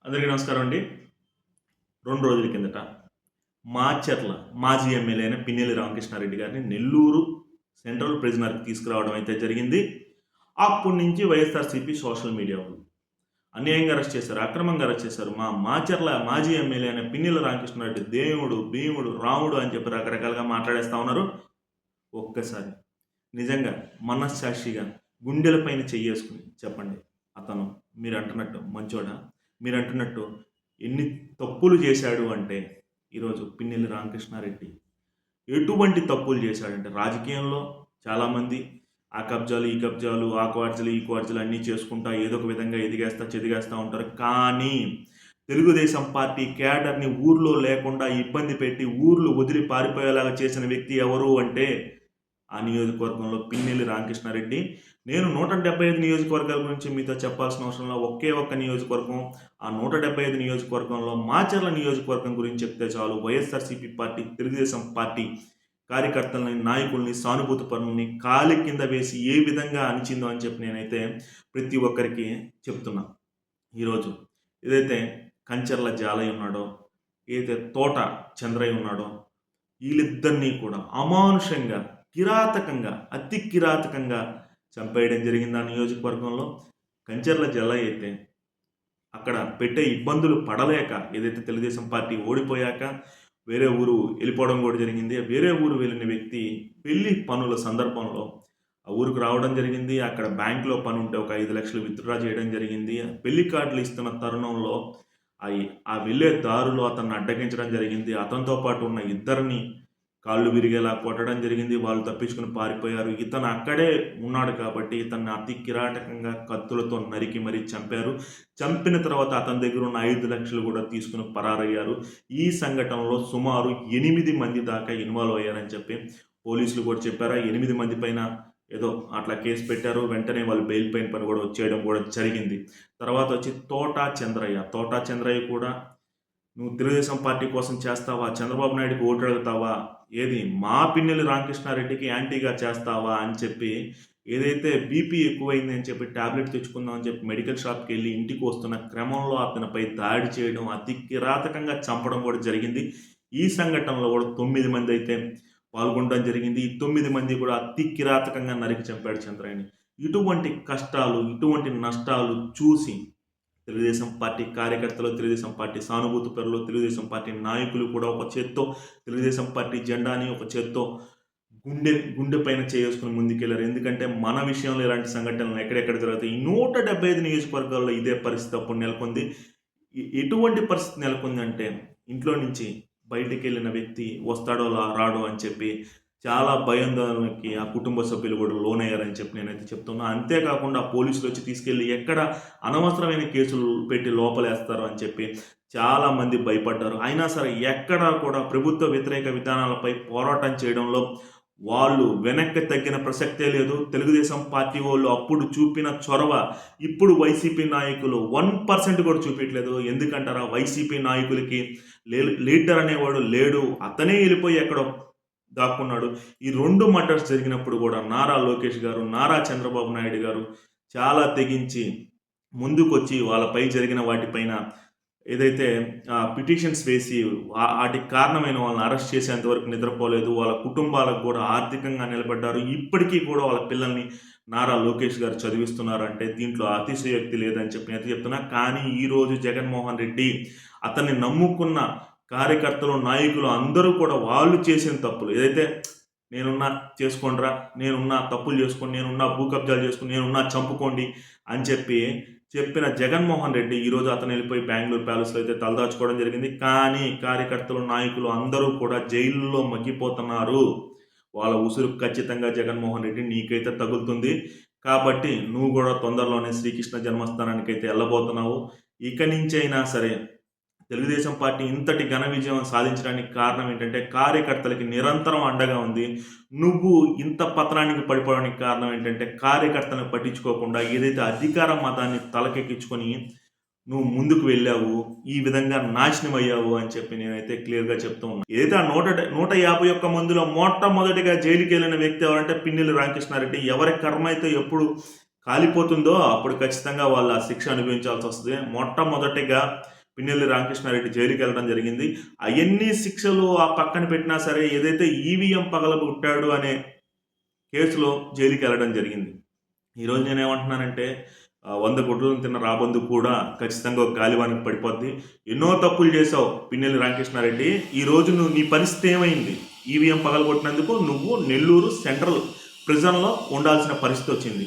అందరికీ నమస్కారం అండి. 2 రోజుల కిందట మాచర్ల మాజీ ఎమ్మెల్యే అయిన పిన్నెల్లి రామకృష్ణారెడ్డి గారిని నెల్లూరు సెంట్రల్ ప్రిజనర్‌కి తీసుకురావడం అయితే జరిగింది. అప్పటి నుంచి వైఎస్ఆర్‌సీపీ సోషల్ మీడియా వాళ్ళు అన్యాయంగా అరెస్ట్ చేశారు, అక్రమంగా అరెస్ట్ చేశారు. మా మాచర్ల మాజీ ఎమ్మెల్యే అయిన పిన్నెల్లి రామకృష్ణారెడ్డి దేవుడు, భీముడు, రాముడు అని చెప్పి రకరకాలుగా మాట్లాడేస్తా ఉన్నారు. ఒక్కసారి నిజంగా మనస్సాక్షిగా గుండెలపైన చెయ్యేసుకొని చెప్పండి. అతను మీరంటున్నట్టు మంచోడా? మీరంటున్నట్టు ఎన్ని తప్పులు చేశాడు అంటే ఈరోజు పిన్నెల్లి రామకృష్ణారెడ్డి ఎటువంటి తప్పులు చేశాడంటే రాజకీయంలో చాలామంది ఆ కబ్జాలు, ఈ కబ్జాలు, ఆ క్వార్జీలు, ఈ క్వార్జీలు అన్నీ చేసుకుంటా ఏదో ఒక విధంగా ఎదిగేస్తా, చెదిగేస్తా ఉంటారు. కానీ తెలుగుదేశం పార్టీ క్యాడర్‌ని ఊర్లో లేకుండా ఇబ్బంది పెట్టి ఊర్లు వదిలి పారిపోయేలాగా చేసిన వ్యక్తి ఎవరు అంటే ఆ నియోజకవర్గంలో పిన్నెల్లి రామకృష్ణారెడ్డి. నేను 175 నియోజకవర్గాల గురించి మీతో చెప్పాల్సిన అవసరంలో ఒకే ఒక్క నియోజకవర్గం, ఆ 175 నియోజకవర్గంలో మాచర్ల నియోజకవర్గం గురించి చెప్తే చాలు. వైఎస్ఆర్‌సీపీ పార్టీ, తెలుగుదేశం పార్టీ కార్యకర్తలని, నాయకుల్ని, సానుభూతి పరులని కాలి కింద వేసి ఏ విధంగా అణిచిందో అని చెప్పి నేనైతే ప్రతి ఒక్కరికి చెప్తున్నా. ఈరోజు ఏదైతే కంచర్ల జాలయ్య ఉన్నాడో, ఏదైతే తోట చంద్రయ్య ఉన్నాడో, వీళ్ళిద్దరినీ కూడా అమానుషంగా, కిరాతకంగా, అతి కిరాతకంగా చంపేయడం జరిగింది ఆ నియోజకవర్గంలో. కంచర్ల జల్లయ్య అయితే అక్కడ పెట్టే ఇబ్బందులు పడలేక ఏదైతే తెలుగుదేశం పార్టీ ఓడిపోయాక వేరే ఊరు వెళ్ళిపోవడం కూడా జరిగింది. వేరే ఊరు వెళ్ళిన వ్యక్తి పెళ్లి పనుల సందర్భంలో ఆ ఊరికి రావడం జరిగింది. అక్కడ బ్యాంకులో పని ఉంటే ఒక 5 లక్షలు విత్‌డ్రా చేయడం జరిగింది. పెళ్లి కార్డులు ఇస్తున్న తరుణంలో ఆ వెళ్ళే దారిలో అతన్ని అడ్డగించడం జరిగింది. అతనితో పాటు ఉన్న ఇద్దరిని కాళ్ళు విరిగేలా కొట్టడం జరిగింది. వాళ్ళు తప్పించుకొని పారిపోయారు. ఇతను అక్కడే ఉన్నాడు కాబట్టి ఇతన్ని అతి కిరాటకంగా కత్తులతో నరికి మరీ చంపారు. చంపిన తర్వాత అతని దగ్గర ఉన్న 5 లక్షలు కూడా తీసుకుని పరారయ్యారు. ఈ సంఘటనలో సుమారు 8 మంది దాకా ఇన్వాల్వ్ అయ్యారని చెప్పి పోలీసులు కూడా చెప్పారు. 8 మంది పైన ఏదో అట్లా కేసు పెట్టారు. వెంటనే వాళ్ళు బెయిల్ పైన పని కూడా వచ్చేయడం కూడా జరిగింది. తర్వాత వచ్చి తోటా చంద్రయ్య కూడా నువ్వు తెలుగుదేశం పార్టీ కోసం చేస్తావా? చంద్రబాబు నాయుడుకి ఓటు అడుగుతావా? ఏది మా పిన్నెల్లి రామకృష్ణారెడ్డికి యాంటీగా చేస్తావా? అని చెప్పి ఏదైతే బీపీ ఎక్కువైంది అని చెప్పి టాబ్లెట్ తెచ్చుకుందాం అని చెప్పి మెడికల్ షాప్‌కి వెళ్ళి ఇంటికి వస్తున్న క్రమంలో అతనిపై దాడి చేయడం, అతి కిరాతకంగా చంపడం కూడా జరిగింది. ఈ సంఘటనలో కూడా 9 మంది అయితే పాల్గొనడం జరిగింది. ఈ 9 మంది కూడా అతి కిరాతకంగా నరికి చంపాడు చంద్రయ్యని. ఇటువంటి కష్టాలు, ఇటువంటి నష్టాలు చూసి తెలుగుదేశం పార్టీ కార్యకర్తలు, తెలుగుదేశం పార్టీ సానుభూతి పరులు, తెలుగుదేశం పార్టీ నాయకులు కూడా ఒక చేత్తో తెలుగుదేశం పార్టీ జెండాని, ఒక చేత్తో గుండె పైన చేసుకుని ముందుకెళ్లారు. ఎందుకంటే మన విషయంలో ఇలాంటి సంఘటనలు ఎక్కడెక్కడ జరుగుతాయి. ఈ 175 నియోజకవర్గాల్లో ఇదే పరిస్థితి అప్పుడు నెలకొంది. ఎటువంటి పరిస్థితి నెలకొందంటే ఇంట్లో నుంచి బయటికెళ్ళిన వ్యక్తి వస్తాడో రాడో అని చెప్పి చాలా భయాందోళనకి ఆ కుటుంబ సభ్యులు కూడా లోనయ్యారని చెప్పి నేనైతే చెప్తున్నా. అంతేకాకుండా పోలీసులు వచ్చి తీసుకెళ్ళి ఎక్కడ అనవసరమైన కేసులు పెట్టి లోపలేస్తారు అని చెప్పి చాలామంది భయపడ్డారు. అయినా సరే ఎక్కడా కూడా ప్రభుత్వ వ్యతిరేక విధానాలపై పోరాటం చేయడంలో వాళ్ళు వెనక్కి తగ్గిన ప్రసక్తే లేదు. తెలుగుదేశం పార్టీ వాళ్ళు అప్పుడు చూపిన చొరవ ఇప్పుడు వైసీపీ నాయకులు 1% కూడా చూపించలేదు. ఎందుకంటారా? వైసీపీ నాయకులకి లీడర్ అనేవాడు లేడు. అతనే వెళ్ళిపోయి ఎక్కడో దాక్కున్నాడు. ఈ 2 మర్డర్స్ జరిగినప్పుడు కూడా నారా లోకేష్ గారు, నారా చంద్రబాబు నాయుడు గారు చాలా తెగించి ముందుకొచ్చి వాళ్ళపై జరిగిన వాటిపైన ఏదైతే పిటిషన్స్ వేసి వాటికి కారణమైన వాళ్ళని అరెస్ట్ చేసేంత వరకు నిద్రపోలేదు. వాళ్ళ కుటుంబాలకు కూడా ఆర్థికంగా నిలబడ్డారు. ఇప్పటికీ కూడా వాళ్ళ పిల్లల్ని నారా లోకేష్ గారు చదివిస్తున్నారంటే దీంట్లో అతిశయోక్తి లేదని చెప్పి నేను చెప్తున్నా. కానీ ఈరోజు జగన్మోహన్ రెడ్డి అతన్ని నమ్ముకున్న కార్యకర్తలు, నాయకులు అందరూ కూడా వాళ్ళు చేసిన తప్పులు ఏదైతే నేనున్నా చేసుకోండిరా, నేనున్నా తప్పులు చేసుకోండి, నేనున్నా భూ కబ్జాలు చేసుకోండి, నేనున్నా చంపుకోండి అని చెప్పిన జగన్మోహన్ రెడ్డి ఈరోజు అతను వెళ్ళిపోయి బెంగళూరు ప్యాలెస్లో అయితే తలదాచుకోవడం జరిగింది. కానీ కార్యకర్తలు, నాయకులు అందరూ కూడా జైల్లో మగ్గిపోతున్నారు. వాళ్ళ ఉసురు ఖచ్చితంగా జగన్మోహన్ రెడ్డి నీకైతే తగులుతుంది. కాబట్టి నువ్వు కూడా తొందరలోనే శ్రీకృష్ణ జన్మస్థానానికి అయితే వెళ్ళబోతున్నావు. ఇక నుంచైనా సరే తెలుగుదేశం పార్టీ ఇంతటి ఘన విజయం సాధించడానికి కారణం ఏంటంటే కార్యకర్తలకి నిరంతరం అండగా ఉంది. నువ్వు ఇంత పతనానికి పడిపోవడానికి కారణం ఏంటంటే కార్యకర్తలను పట్టించుకోకుండా ఏదైతే అధికార మతాన్ని తలకెక్కించుకొని నువ్వు ముందుకు వెళ్ళావు, ఈ విధంగా నాశనం అయ్యావు అని చెప్పి నేనైతే క్లియర్గా చెప్తూ ఉన్నాను. ఏదైతే ఆ 151 మందిలో మొట్టమొదటిగా జైలుకి వెళ్ళిన వ్యక్తి ఎవరంటే పిన్నెల్లి రామకృష్ణారెడ్డి. ఎవరి కర్మ అయితే ఎప్పుడు కాలిపోతుందో అప్పుడు ఖచ్చితంగా వాళ్ళు ఆ శిక్ష అనుభవించాల్సి వస్తుంది. మొట్టమొదటిగా పిన్నెల్లి రామకృష్ణారెడ్డి జైలుకి వెళ్ళడం జరిగింది. అవన్నీ శిక్షలు ఆ పక్కన పెట్టినా సరే ఏదైతే ఈవీఎం పగలగొట్టాడు అనే కేసులో జైలుకి వెళ్ళడం జరిగింది. ఈరోజు నేనేమంటున్నానంటే 100 గుడ్లను తిన్న రాబందు కూడా ఖచ్చితంగా ఒక గాలివానికి పడిపోద్ది. ఎన్నో తప్పులు చేసావు పిన్నెల్లి రామకృష్ణారెడ్డి. ఈరోజు నీ పరిస్థితి ఏమైంది? ఈవీఎం పగలగొట్టినందుకు నువ్వు నెల్లూరు సెంట్రల్ ప్రిజన్లో ఉండాల్సిన పరిస్థితి వచ్చింది.